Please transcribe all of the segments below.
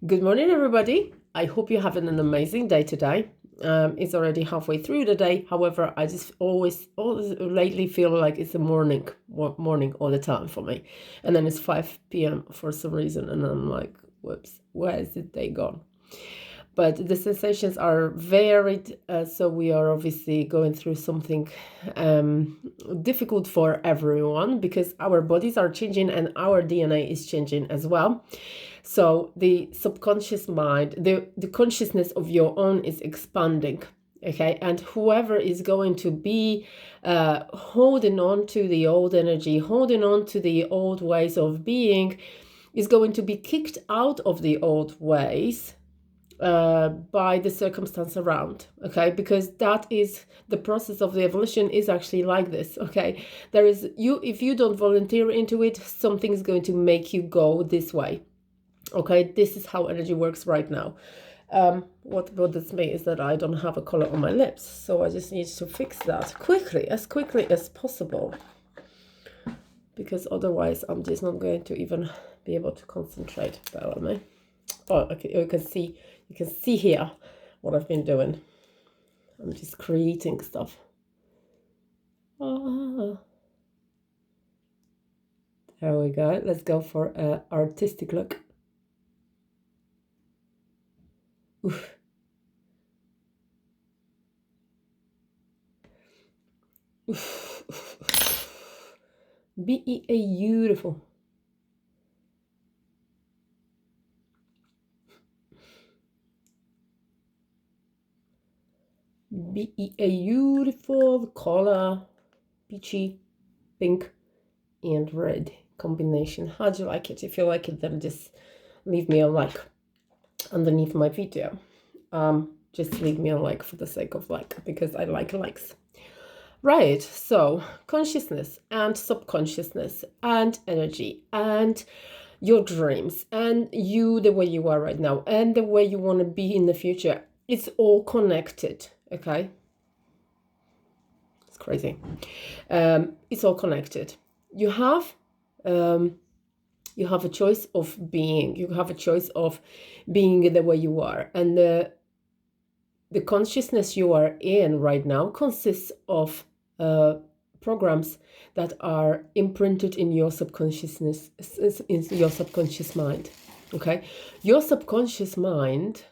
Good morning, everybody. I hope you're having an amazing day today. It's already halfway through the day. However, I just always lately feel like it's a morning all the time for me. And then it's 5 p.m. for some reason. And I'm like, whoops, where is the day gone? But the sensations are varied. So we are obviously going through something difficult for everyone because our bodies are changing and our DNA is changing as well. So the subconscious mind, the consciousness of your own is expanding. Okay, and whoever is going to be holding on to the old energy, holding on to the old ways of being, is going to be kicked out of the old ways by the circumstance around. Okay, because that is the process of the evolution is actually like this. Okay, there is you if you don't volunteer into it, something's going to make you go this way. Okay, this is how energy works right now. What bothers me is that I don't have a color on my lips, so I just need to fix that quickly as possible, because otherwise I'm just not going to even be able to concentrate. Bear with me. Oh, okay, you can see here what I've been doing. I'm just creating stuff. There we go. Let's go for an artistic look. Oof. Beautiful. Beautiful color, peachy, pink, and red combination. How do you like it? If you like it, then just leave me a like underneath my video. Just leave me a like for the sake of like, because I like likes. Right, so consciousness and subconsciousness and energy and your dreams and you, the way you are right now, and the way you want to be in the future, it's all connected. Okay, it's crazy. It's all connected. You have a choice of being. You have a choice of being the way you are, and the consciousness you are in right now consists of programs that are imprinted in your subconsciousness, in your subconscious mind. Okay, your subconscious mind,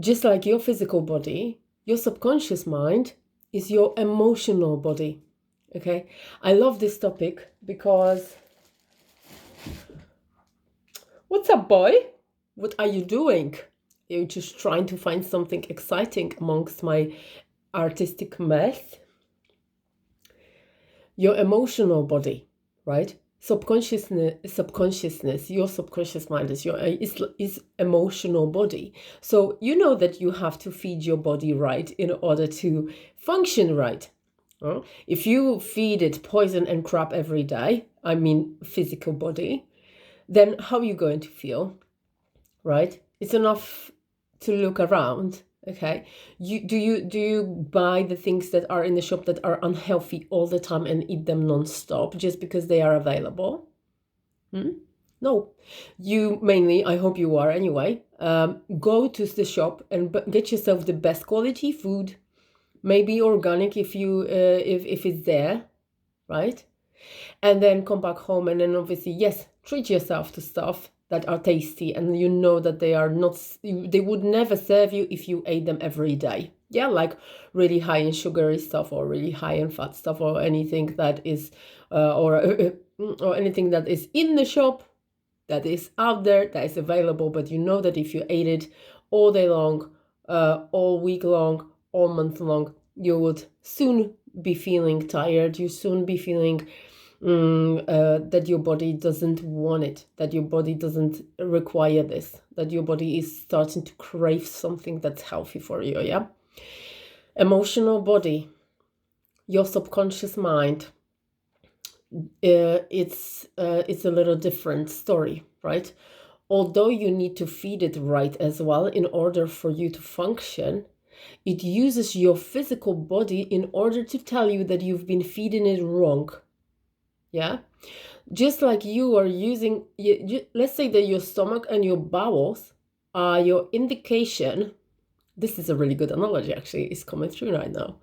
just like your physical body, your subconscious mind is your emotional body. Okay, I love this topic because what's up, boy? What are you doing? You're just trying to find something exciting amongst my artistic mess. Your emotional body, right? Subconsciousness, your subconscious mind is emotional body. So you know that you have to feed your body right in order to function right. If you feed it poison and crap every day, I mean physical body, then how are you going to feel, right? It's enough to look around. Okay, do you buy the things that are in the shop that are unhealthy all the time and eat them non-stop just because they are available? No, you mainly, I hope you are anyway, go to the shop and get yourself the best quality food, maybe organic if you if it's there, right? And then come back home and then obviously, yes, treat yourself to stuff that are tasty and you know that they are not, they would never serve you if you ate them every day. Yeah, like really high in sugary stuff or really high in fat stuff or anything that is or anything that is in the shop, that is out there, that is available, but you know that if you ate it all day long, all week long, all month long, you would soon be feeling tired, you soon be feeling that your body doesn't want it, that your body doesn't require this, that your body is starting to crave something that's healthy for you. Yeah, emotional body, your subconscious mind, it's a little different story, right? Although you need to feed it right as well in order for you to function, it uses your physical body in order to tell you that you've been feeding it wrong. Yeah, Just like you are using, let's say that your stomach and your bowels are your indication. This is a really good analogy, actually. It's coming through right now.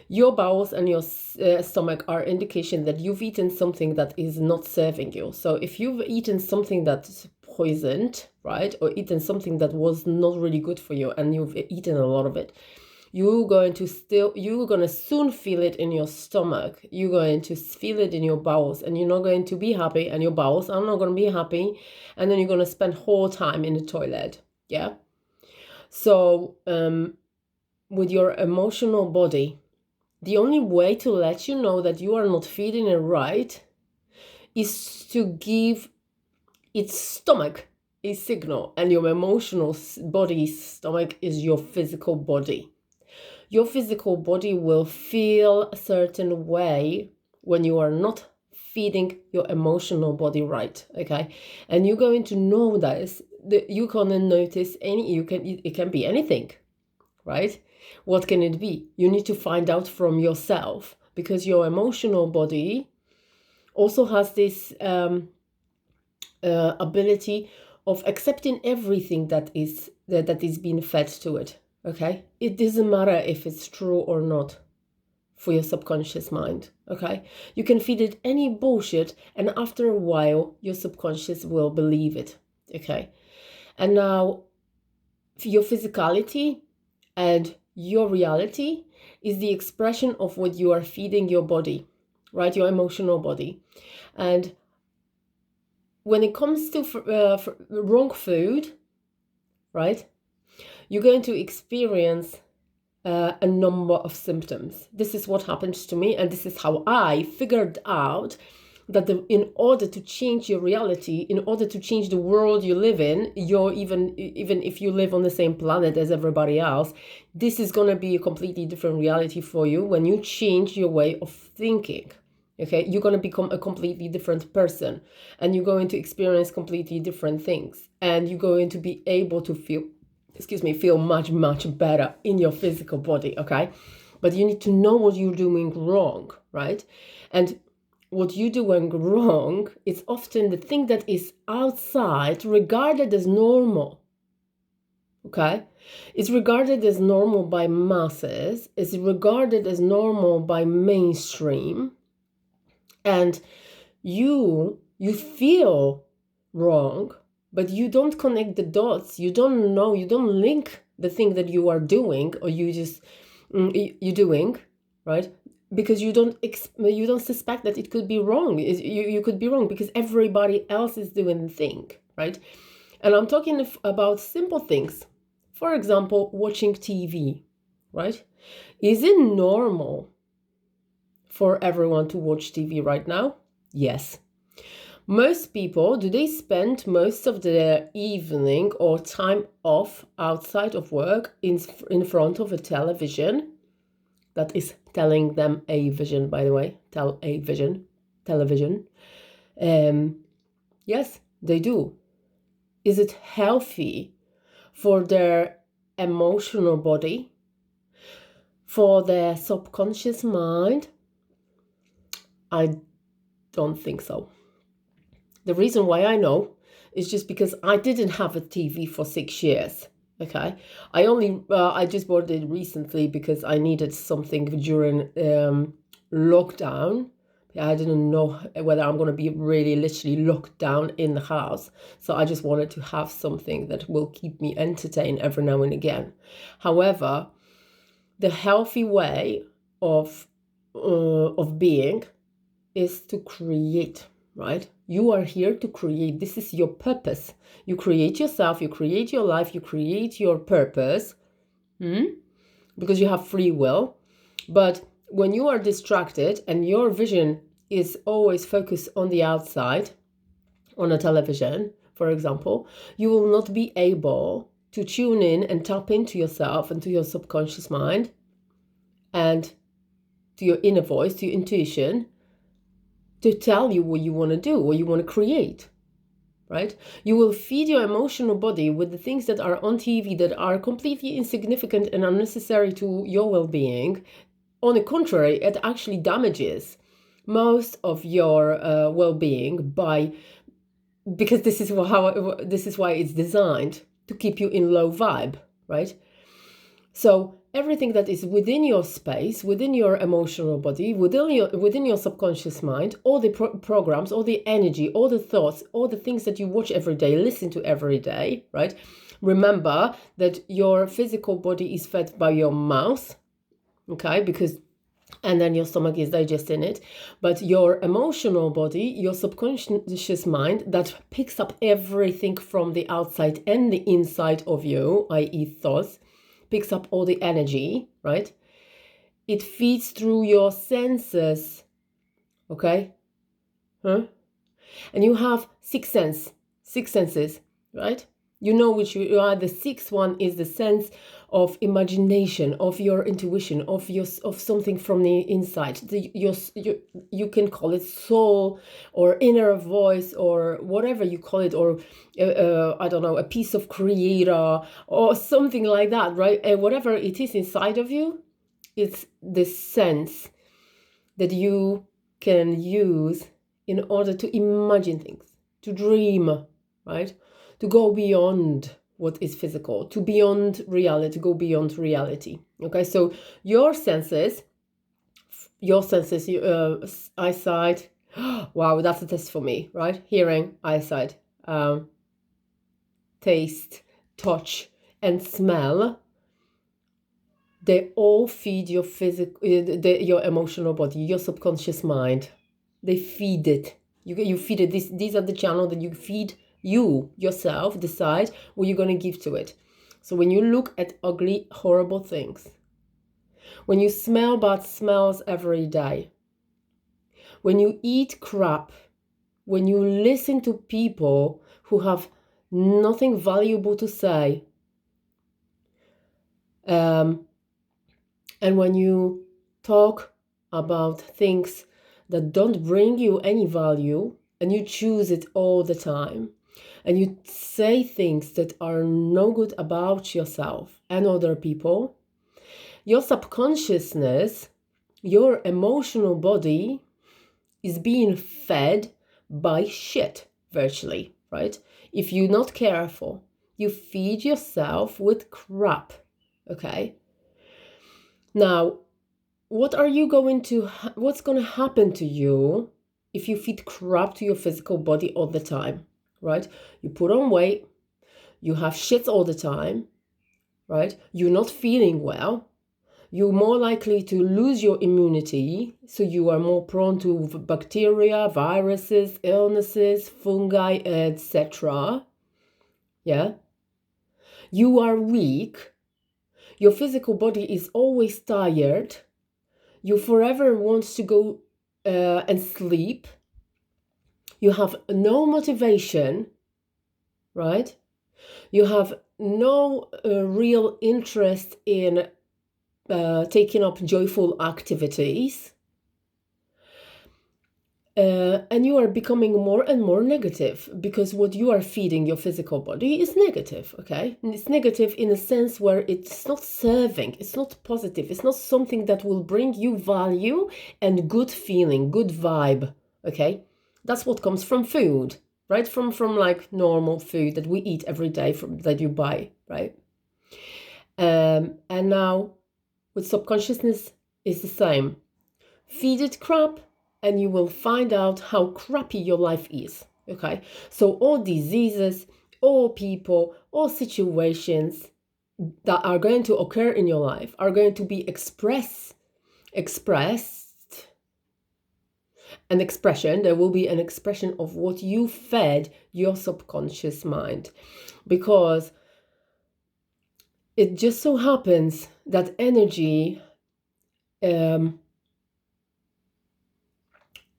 Your bowels and your stomach are indication that you've eaten something that is not serving you. So if you've eaten something that's poisoned, right, or eaten something that was not really good for you, and you've eaten a lot of it, you're going to soon feel it in your stomach. You're going to feel it in your bowels, and you're not going to be happy, and your bowels are not going to be happy, and then you're going to spend whole time in the toilet. Yeah. So with your emotional body, the only way to let you know that you are not feeding it right is to give its stomach a signal, and your emotional body's stomach is your physical body. Your physical body will feel a certain way when you are not feeding your emotional body right, okay? And you're going to know this, that you're gonna notice it can be anything, right? What can it be? You need to find out from yourself, because your emotional body also has this ability of accepting everything that is being fed to it. Okay, it doesn't matter if it's true or not for your subconscious mind. Okay, you can feed it any bullshit, and after a while your subconscious will believe it. Okay, and now your physicality and your reality is the expression of what you are feeding your body, right? Your emotional body. And when it comes to wrong food, right, you're going to experience a number of symptoms. This is what happened to me, and this is how I figured out that in order to change your reality, in order to change the world you live in, even if you live on the same planet as everybody else, this is going to be a completely different reality for you when you change your way of thinking. Okay, you're going to become a completely different person, and you're going to experience completely different things, and you're going to be able to feel much better in your physical body. Okay, but you need to know what you're doing wrong, right? And what you're doing wrong is often the thing that is outside regarded as normal. Okay, it's regarded as normal by masses, it's regarded as normal by mainstream, and you feel wrong, but you don't connect the dots. You don't know, you don't link the thing that you are doing, or you just you're doing, right? Because you don't suspect that it could be wrong. You could be wrong because everybody else is doing the thing, right? And I'm talking about simple things. For example, watching TV, right? Is it normal for everyone to watch TV right now? Yes. Most people, do they spend most of their evening or time off outside of work in front of a television? That is telling them a vision, by the way. Television. Yes, they do. Is it healthy for their emotional body, for their subconscious mind? I don't think so. The reason why I know is just because I didn't have a TV for 6 years. Okay, I just bought it recently because I needed something during lockdown. I didn't know whether I'm going to be really literally locked down in the house. So I just wanted to have something that will keep me entertained every now and again. However, the healthy way of being is to create, right? You are here to create. This is your purpose. You create yourself, you create your life, you create your purpose, because you have free will. But when you are distracted and your vision is always focused on the outside, on a television, for example, you will not be able to tune in and tap into yourself and to your subconscious mind and to your inner voice, to your intuition, to tell you what you want to do, what you want to create, right? You will feed your emotional body with the things that are on TV that are completely insignificant and unnecessary to your well-being. On the contrary, it actually damages most of your well-being because this is why it's designed to keep you in low vibe, right? So everything that is within your space, within your emotional body, within your subconscious mind, all the programs, all the energy, all the thoughts, all the things that you watch every day, listen to every day, right? Remember that your physical body is fed by your mouth, okay? And then your stomach is digesting it. But your emotional body, your subconscious mind, that picks up everything from the outside and the inside of you, i.e. thoughts, picks up all the energy, right? It feeds through your senses, okay? Huh? And you have six senses, right? You know which you are. The sixth one is the sense of imagination, of your intuition, of something from the inside. You can call it soul or inner voice or whatever you call it, or I don't know, a piece of creator or something like that, right? And whatever it is inside of you, it's the sense that you can use in order to imagine things, to dream, right? To go beyond what is physical, to go beyond reality. Okay, so your senses, eyesight, wow, that's a test for me, right? Hearing, eyesight, taste, touch, and smell, they all feed your your emotional body, your subconscious mind. They feed it. You feed it. These are the channels that you feed. You yourself decide what you're going to give to it. So when you look at ugly, horrible things, when you smell bad smells every day, when you eat crap, when you listen to people who have nothing valuable to say, and when you talk about things that don't bring you any value, and you choose it all the time, and you say things that are no good about yourself and other people, your subconsciousness, your emotional body is being fed by shit, virtually, right? If you're not careful, you feed yourself with crap, okay? Now, what's going to happen to you if you feed crap to your physical body all the time, right? You put on weight, you have shits all the time, right? You're not feeling well. You're more likely to lose your immunity, so you are more prone to bacteria, viruses, illnesses, fungi, etc. Yeah? You are weak. Your physical body is always tired. You forever want to go and sleep. You have no motivation, right? You have no real interest in taking up joyful activities. And you are becoming more and more negative because what you are feeding your physical body is negative, okay? And it's negative in a sense where it's not serving, it's not positive, it's not something that will bring you value and good feeling, good vibe, okay? That's what comes from food, right? From like normal food that we eat every day, that you buy, right? And now with subconsciousness, it's the same. Feed it crap, and you will find out how crappy your life is, okay? So all diseases, all people, all situations that are going to occur in your life are going to be expressed, an expression. There will be an expression of what you fed your subconscious mind, because it just so happens that energy,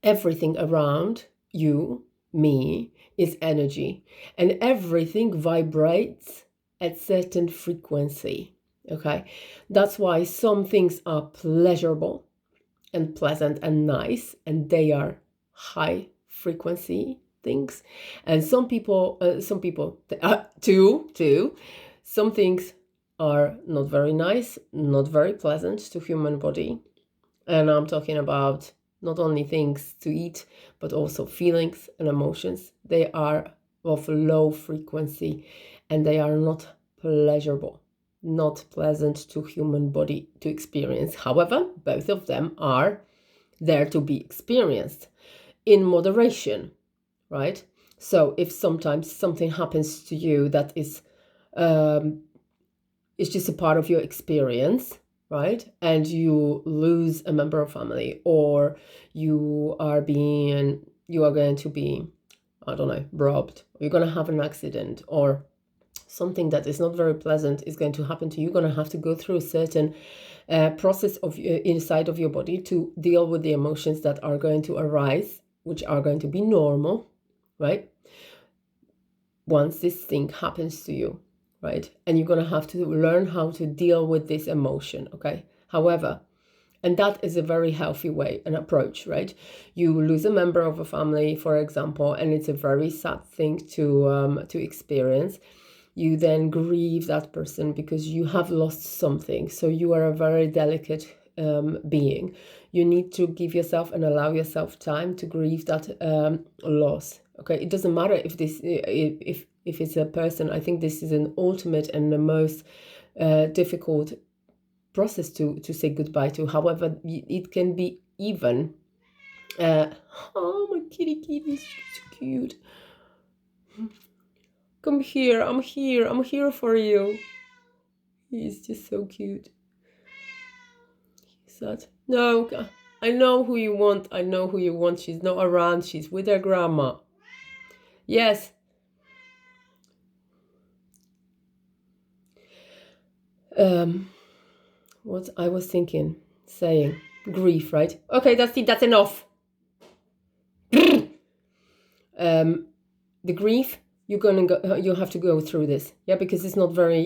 everything around you, me, is energy, and everything vibrates at certain frequency, okay? That's why some things are pleasurable and pleasant and nice, and they are high frequency things. And some people too, some things are not very nice, not very pleasant to human body. And I'm talking about not only things to eat, but also feelings and emotions. They are of low frequency and they are not pleasurable, not pleasant to human body to experience. However, both of them are there to be experienced in moderation, right? So if sometimes something happens to you that is just a part of your experience, right? And you lose a member of family, or you are going to be, I don't know, robbed, or you're going to have an accident, or something that is not very pleasant is going to happen to you. You're going to have to go through a certain process of inside of your body to deal with the emotions that are going to arise, which are going to be normal, right? Once this thing happens to you, right? And you're going to have to learn how to deal with this emotion, okay? However, and that is a very healthy way and approach, right? You lose a member of a family, for example, and it's a very sad thing to experience. You then grieve that person because you have lost something. So you are a very delicate being. You need to give yourself and allow yourself time to grieve that loss. Okay, it doesn't matter if it's a person. I think this is an ultimate and the most difficult process to say goodbye to. However, it can be even oh, my kitty is so cute. Come here, I'm here for you. He's just so cute. He said, no, I know who you want. She's not around, she's with her grandma. Yes. What I was saying, grief, right? Okay, that's enough. The grief, you have to go through this, yeah, because it's not very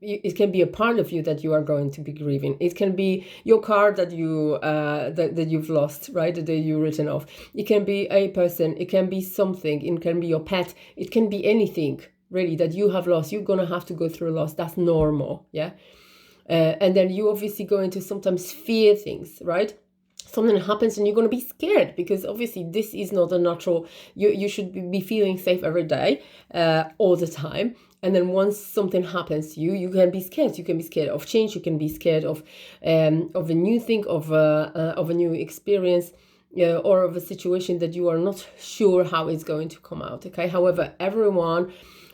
it can be a part of you that you are going to be grieving. It can be your car that you've lost, right, that you've written off. It can be a person, it can be something, it can be your pet, it can be anything really that you have lost. You're gonna have to go through a loss. That's normal, yeah. And then you obviously going to sometimes fear things, right? Something happens and you're going to be scared because obviously this is not a natural. You should be feeling safe every day, all the time. And then once something happens to you, you can be scared. You can be scared of change. You can be scared of a new thing, of a new experience, or of a situation that you are not sure how it's going to come out. Okay. However,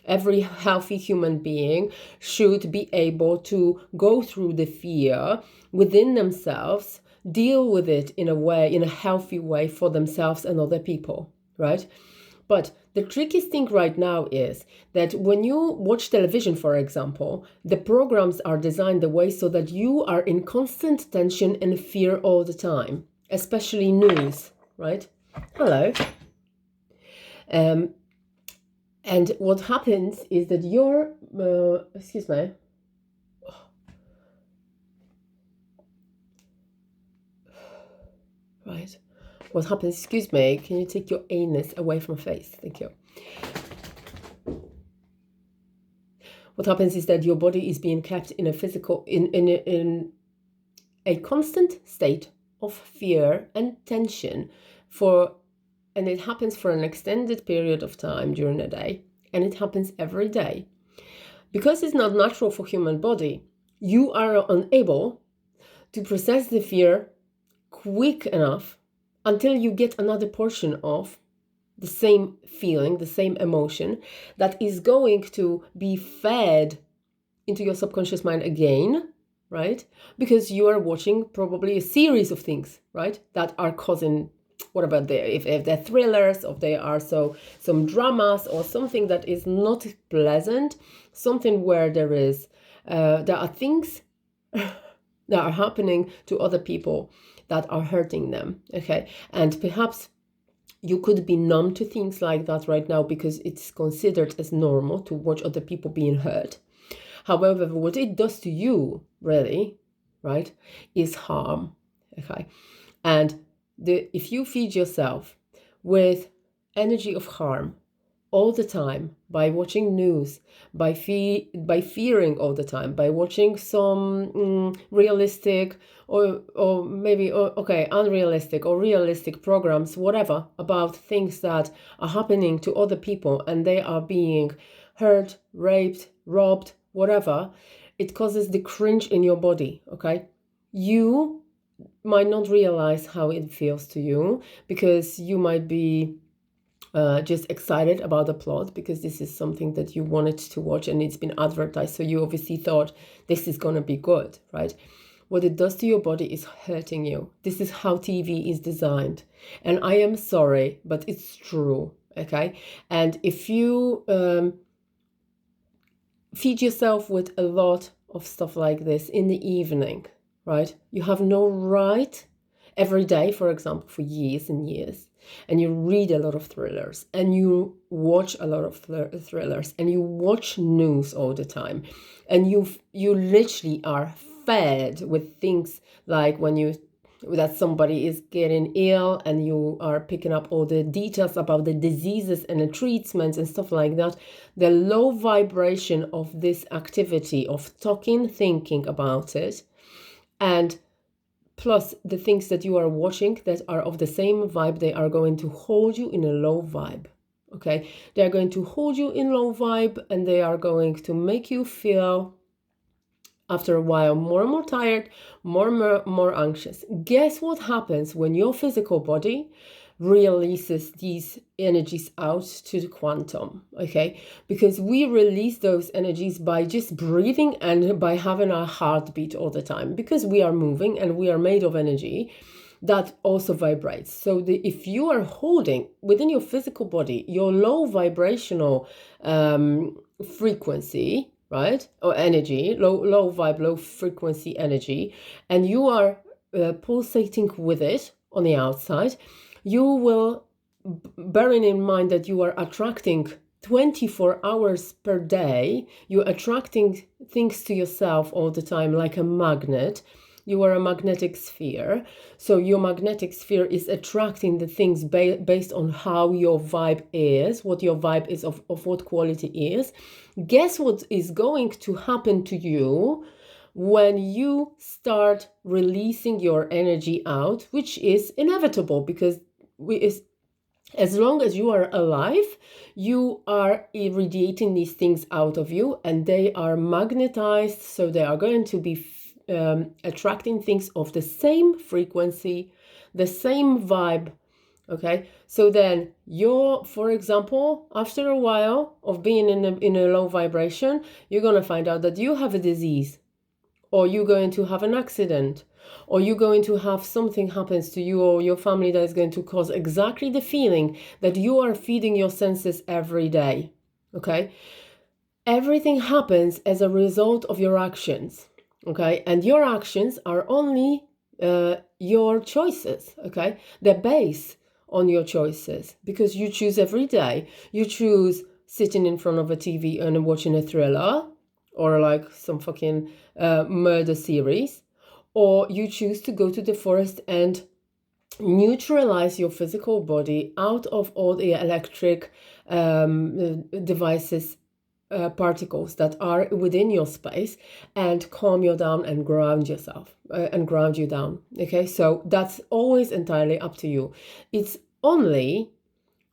every healthy human being should be able to go through the fear within themselves, deal with it in a healthy way for themselves and other people, right? But the trickiest thing right now is that when you watch television, for example, the programs are designed the way so that you are in constant tension and fear all the time, especially news, right? Hello. And what happens is that your, excuse me, right. What happens, excuse me, can you take your anus away from my face? Thank you. What happens is that your body is being kept in a physical, in a constant state of fear and tension and it happens for an extended period of time during the day, and it happens every day. Because it's not natural for human body, you are unable to process the fear quick enough until you get another portion of the same feeling, the same emotion that is going to be fed into your subconscious mind again, right? Because you are watching probably a series of things, right, that are causing whatever if they're thrillers, or they are some dramas, or something that is not pleasant, something where there are things that are happening to other people that are hurting them, okay? And perhaps you could be numb to things like that right now because it's considered as normal to watch other people being hurt. However, what it does to you, really, right, is harm, okay? And if you feed yourself with energy of harm, all the time, by watching news, by fearing all the time, by watching some realistic or maybe okay, unrealistic or realistic programs, whatever, about things that are happening to other people and they are being hurt, raped, robbed, whatever, it causes the cringe in your body, okay? You might not realize how it feels to you because you might be just excited about the plot because this is something that you wanted to watch and it's been advertised. So you obviously thought this is going to be good, right? What it does to your body is hurting you. This is how TV is designed. And I am sorry, but it's true, okay? And if you feed yourself with a lot of stuff like this in the evening, right? You have no right every day, for example, for years and years, and you read a lot of thrillers and you watch a lot of thrillers and you watch news all the time, and you literally are fed with things like that somebody is getting ill and you are picking up all the details about the diseases and the treatments and stuff like that. The low vibration of this activity of talking, thinking about it, and plus the things that you are watching that are of the same vibe, they are going to hold you in a low vibe. Okay, they are going to hold you in low vibe and they are going to make you feel after a while more and more tired, more anxious. Guess what happens when your physical body releases these energies out to the quantum, okay? Because we release those energies by just breathing and by having our heartbeat all the time, because we are moving and we are made of energy that also vibrates. So if you are holding within your physical body your low vibrational frequency, right, or energy, low vibe, low frequency energy, and you are pulsating with it on the outside, you will, bearing in mind that you are attracting 24 hours per day, you're attracting things to yourself all the time like a magnet. You are a magnetic sphere. So your magnetic sphere is attracting the things based on how your vibe is, what your vibe is of what quality is. Guess what is going to happen to you when you start releasing your energy out, which is inevitable because as long as you are alive, you are irradiating these things out of you and they are magnetized. So they are going to be attracting things of the same frequency, the same vibe. Okay, so then for example, after a while of being in a low vibration, you're going to find out that you have a disease, or you're going to have an accident, or you're going to have something happens to you or your family that is going to cause exactly the feeling that you are feeding your senses every day. Okay, everything happens as a result of your actions. Okay, and your actions are only your choices. Okay, they're based on your choices because you choose every day. You choose sitting in front of a TV and watching a thriller or like some fucking murder series, or you choose to go to the forest and neutralize your physical body out of all the electric devices, particles that are within your space, and calm you down and ground yourself and ground you down. Okay, so that's always entirely up to you. It's only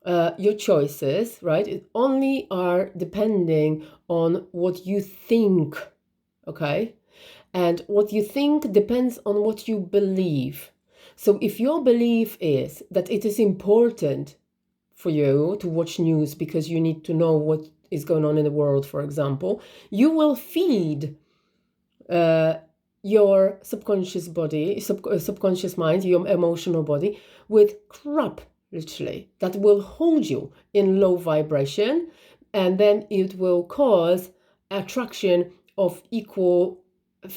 your choices, right? It only are depending on what you think. Okay, and what you think depends on what you believe. So if your belief is that it is important for you to watch news because you need to know what is going on in the world, for example, you will feed your subconscious body, subconscious mind, your emotional body with crap, literally, that will hold you in low vibration, and then it will cause attraction of equal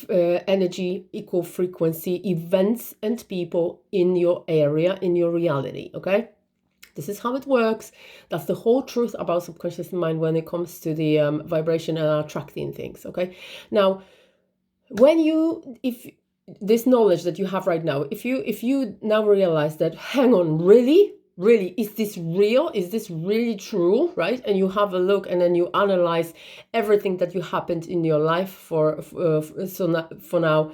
energy, equal frequency events and people in your area, in your reality. Okay, this is how it works. That's the whole truth about subconscious mind when it comes to the vibration and attracting things. Okay, now if this knowledge that you have right now, if you now realize that, hang on, really really, is this real? Is this really true, right? And you have a look, and then you analyze everything that you happened in your life for now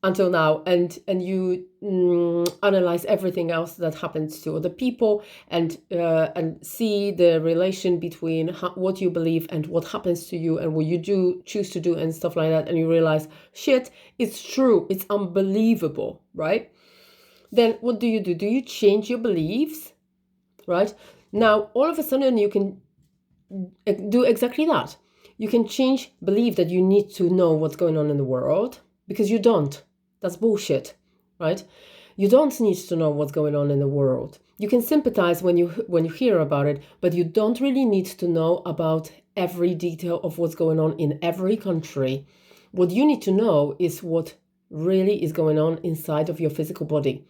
until now, and you analyze everything else that happens to other people, and see the relation between what you believe and what happens to you and what you do choose to do and stuff like that, and you realize, shit, it's true, it's unbelievable, right? Then what do? Do you change your beliefs, right? Now all of a sudden you can do exactly that. You can change belief that you need to know what's going on in the world, because you don't. That's bullshit, right? You don't need to know what's going on in the world. You can sympathize when you hear about it, but you don't really need to know about every detail of what's going on in every country. What you need to know is what really is going on inside of your physical body.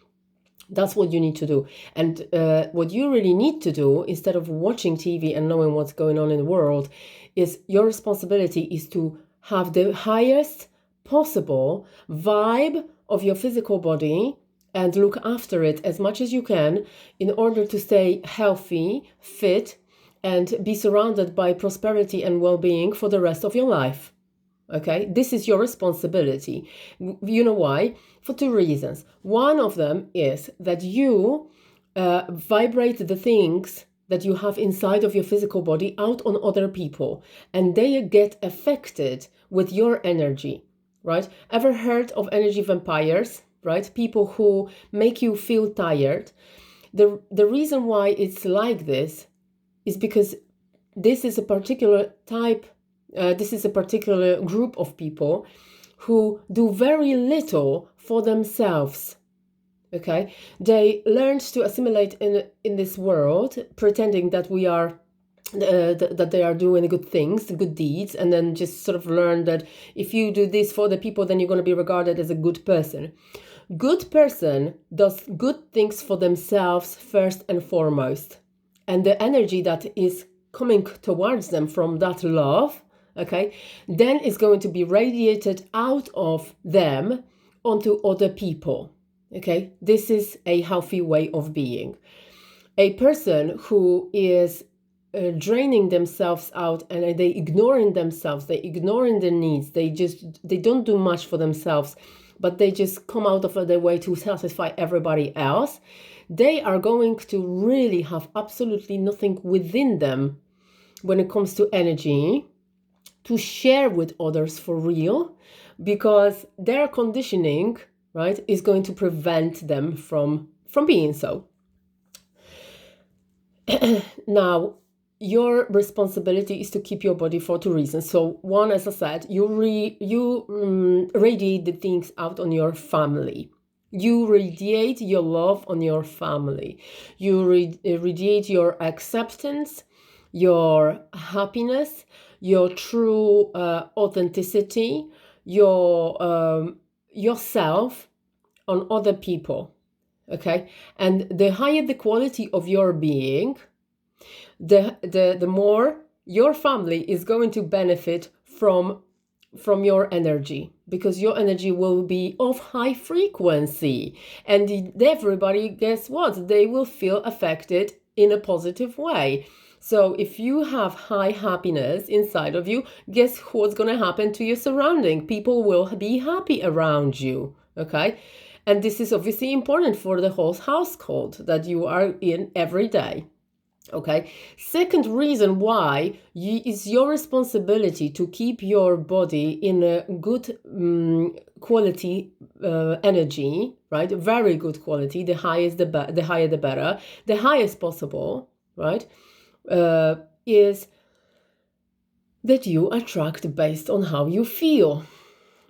That's what you need to do. And what you really need to do, instead of watching TV and knowing what's going on in the world, is your responsibility is to have the highest possible vibe of your physical body and look after it as much as you can in order to stay healthy, fit, and be surrounded by prosperity and well-being for the rest of your life. Okay, this is your responsibility. You know why? For two reasons. One of them is that you vibrate the things that you have inside of your physical body out on other people, and they get affected with your energy, right? Ever heard of energy vampires, right? People who make you feel tired. The reason why it's like this is because this is a particular type. This is a particular group of people who do very little for themselves. Okay, they learned to assimilate in this world, pretending that we are that they are doing good things, good deeds, and then just sort of learn that if you do this for the people, then you're going to be regarded as a good person. Good person does good things for themselves first and foremost, and the energy that is coming towards them from that love, okay, then is going to be radiated out of them onto other people. Okay, this is a healthy way of being. A person who is draining themselves out and they ignoring themselves, they ignoring their needs, they don't do much for themselves, but they just come out of their way to satisfy everybody else, they are going to really have absolutely nothing within them when it comes to energy to share with others for real, because their conditioning, right, is going to prevent them from being so. Now, your responsibility is to keep your body for two reasons. So one, as I said, you radiate the things out on your family. You radiate your love on your family. You radiate your acceptance, your happiness, your true authenticity, your yourself on other people. Okay, and the higher the quality of your being, the more your family is going to benefit from your energy, because your energy will be of high frequency, and everybody, guess what, they will feel affected in a positive way. So if you have high happiness inside of you, guess what's going to happen to your surrounding? People will be happy around you. Okay, and this is obviously important for the whole household that you are in every day. Okay, second reason why is your responsibility to keep your body in a good quality energy, right? Very good quality. The higher the better. The highest possible, right? Is that you attract based on how you feel.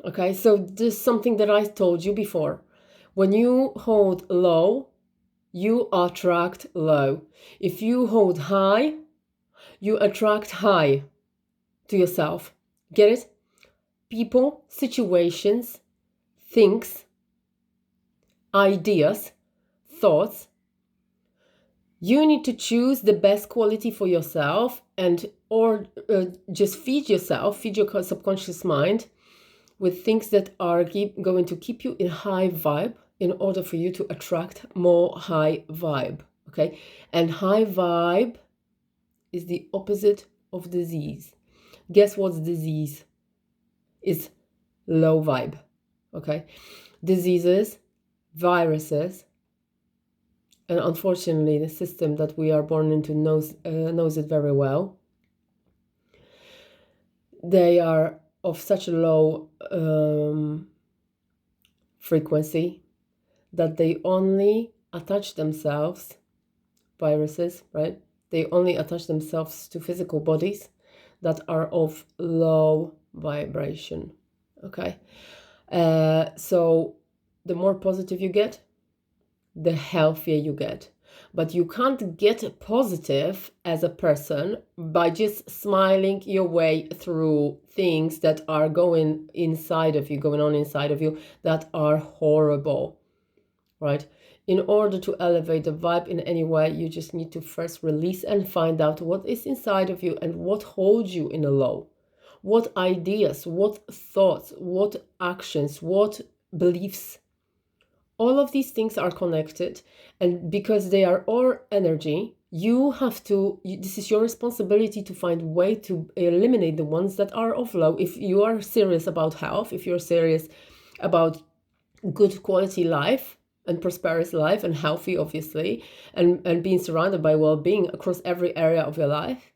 Okay, so this is something that I told you before. When you hold low, you attract low. If you hold high, you attract high to yourself. Get it? People, situations, things, ideas, thoughts. You need to choose the best quality for yourself, and or just feed your subconscious mind with things that are going to keep you in high vibe, in order for you to attract more high vibe. Okay, and high vibe is the opposite of disease. Guess what's disease? It's low vibe. Okay, diseases, viruses, and unfortunately the system that we are born into knows it very well. They are of such a low frequency that they only attach themselves, viruses, right? They only attach themselves to physical bodies that are of low vibration. Okay, so the more positive you get, the healthier you get. But you can't get positive as a person by just smiling your way through things that are going on inside of you that are horrible, right? In order to elevate the vibe in any way, you just need to first release and find out what is inside of you and what holds you in a low. What ideas, what thoughts, what actions, what beliefs. All of these things are connected, and because they are all energy, this is your responsibility to find a way to eliminate the ones that are of low. If you are serious about health, if you're serious about good quality life and prosperous life and healthy, obviously, and being surrounded by well-being across every area of your life,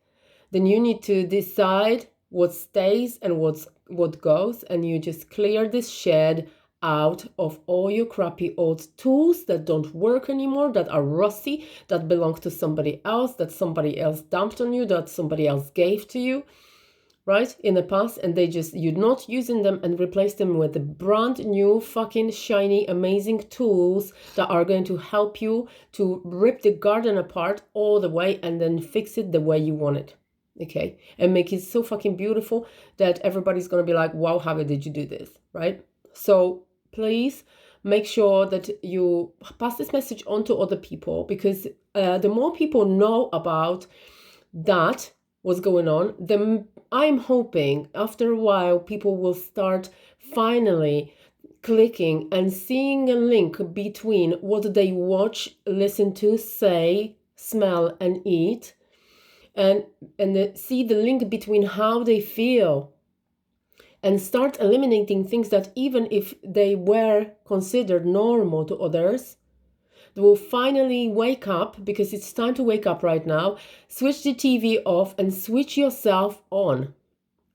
then you need to decide what stays and what goes, and you just clear this shed out of all your crappy old tools that don't work anymore, that are rusty, that belong to somebody else, that somebody else dumped on you, that somebody else gave to you, right, in the past, and you're not using them, and replace them with the brand new fucking shiny amazing tools that are going to help you to rip the garden apart all the way and then fix it the way you want it. Okay, and make it so fucking beautiful that everybody's gonna be like, wow, how did you do this, right? So please make sure that you pass this message on to other people, because the more people know about that, what's going on, then I'm hoping after a while people will start finally clicking and seeing a link between what they watch, listen to, say, smell, and eat, and see the link between how they feel, and start eliminating things that even if they were considered normal to others, they will finally wake up, because it's time to wake up right now. Switch the TV off and switch yourself on.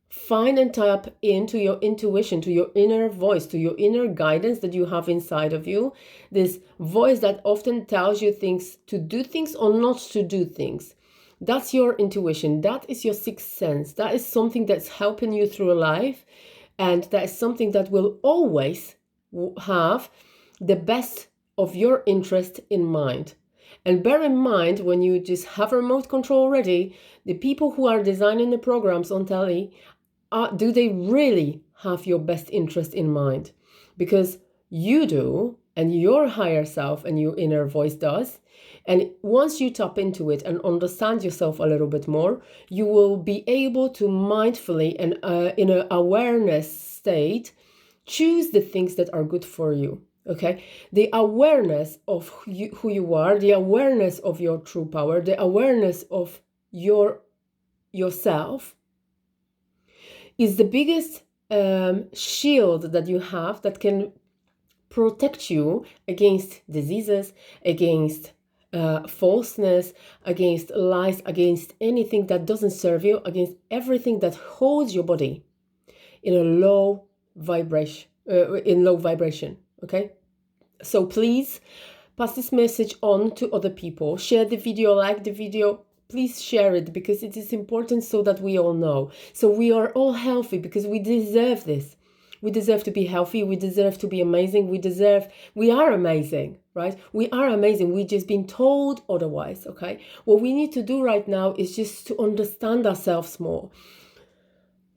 Find and tap into your intuition, to your inner voice, to your inner guidance that you have inside of you. This voice that often tells you things, to do things or not to do things. That's your intuition. That is your sixth sense. That is something that's helping you through life. And that is something that will always have the best of your interest in mind. And bear in mind, when you just have remote control already, the people who are designing the programs on telly, do they really have your best interest in mind? Because you do, and your higher self and your inner voice does. And once you tap into it and understand yourself a little bit more, you will be able to mindfully and in an awareness state choose the things that are good for you. Okay, the awareness of who you are, the awareness of your true power, the awareness of yourself is the biggest shield that you have that can protect you against diseases, against falseness, against lies, against anything that doesn't serve you, against everything that holds your body in a low vibration. Okay, so please pass this message on to other people. Share the video, like the video. Please share it, because it is important, so that we all know. So we are all healthy, because we deserve this. We deserve to be healthy. We deserve to be amazing. We are amazing, right? We are amazing. We've just been told otherwise, okay? What we need to do right now is just to understand ourselves more.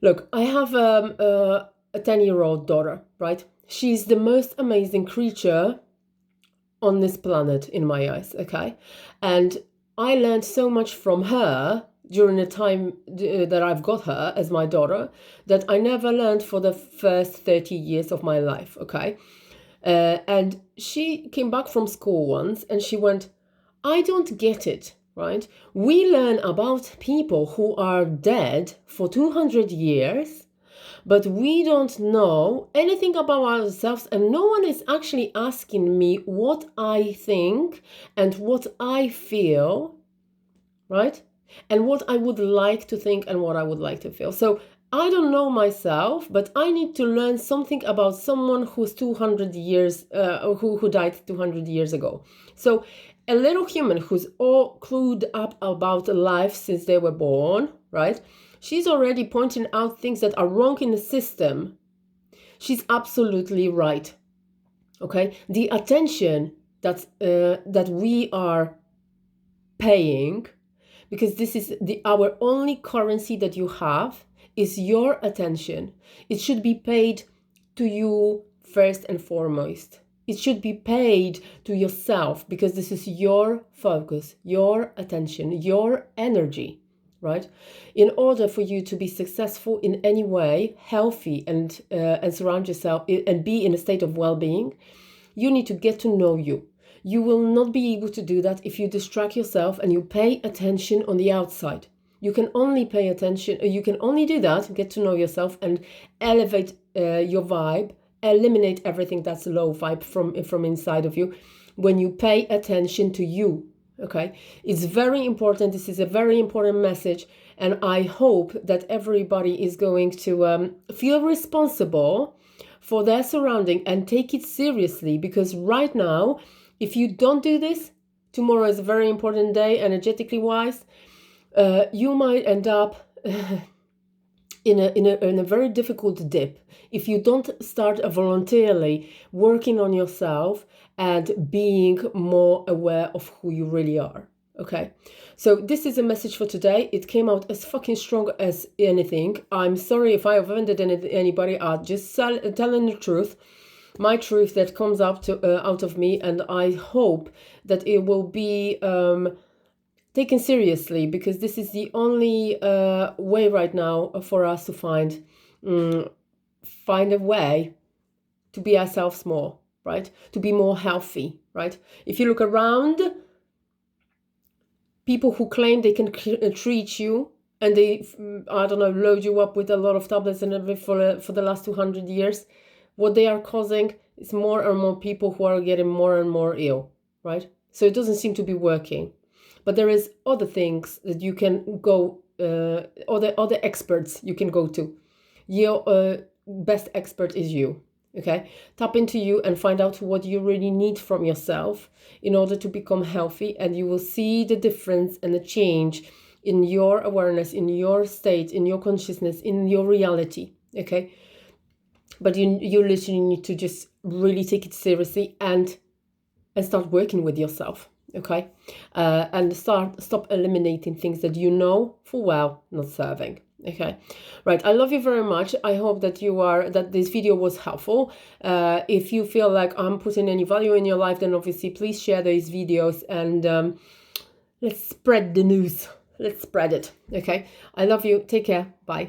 Look, I have a 10-year-old daughter, right? She's the most amazing creature on this planet in my eyes, okay? And I learned so much from her during the time that I've got her as my daughter that I never learned for the first 30 years of my life, okay? And she came back from school once and she went, I don't get it, right? We learn about people who are dead for 200 years, but we don't know anything about ourselves, and no one is actually asking me what I think and what I feel, right? And what I would like to think and what I would like to feel. So I don't know myself, but I need to learn something about someone who's 200 years, who died 200 years ago. So a little human who's all clued up about life since they were born, right? She's already pointing out things that are wrong in the system. She's absolutely right. Okay, the attention that we are paying, because this is our only currency that you have, is your attention. It should be paid to you first and foremost. It should be paid to yourself, because this is your focus, your attention, your energy, right? In order for you to be successful in any way, healthy, and surround yourself and be in a state of well-being, you need to get to know you. You will not be able to do that if you distract yourself and you pay attention on the outside. You can only pay attention, you can only do that, get to know yourself and elevate your vibe, eliminate everything that's low vibe from inside of you, when you pay attention to you. Okay, it's very important. This is a very important message, and I hope that everybody is going to feel responsible for their surrounding and take it seriously, because right now, if you don't do this, tomorrow is a very important day energetically wise. You might end up in a very difficult dip if you don't start voluntarily working on yourself and being more aware of who you really are. Okay, so this is a message for today. It came out as fucking strong as anything. I'm sorry if I offended anybody. I'm just telling the truth, my truth that comes out of me, and I hope that it will be taken seriously, because this is the only way right now for us to find a way to be ourselves more, right? To be more healthy, right? If you look around, people who claim they can treat you and they, I don't know, load you up with a lot of tablets and everything for the last 200 years, what they are causing is more and more people who are getting more and more ill, right? So it doesn't seem to be working. But there is other things that you can go, other experts you can go to. Your best expert is you, okay? Tap into you and find out what you really need from yourself in order to become healthy, and you will see the difference and the change in your awareness, in your state, in your consciousness, in your reality, okay? But you literally need to just really take it seriously and start working with yourself. Okay, and stop eliminating things that you know full well not serving. Okay, right. I love you very much. I hope that that this video was helpful. If you feel like I'm putting any value in your life, then obviously please share these videos, and let's spread the news. Let's spread it. Okay, I love you. Take care. Bye.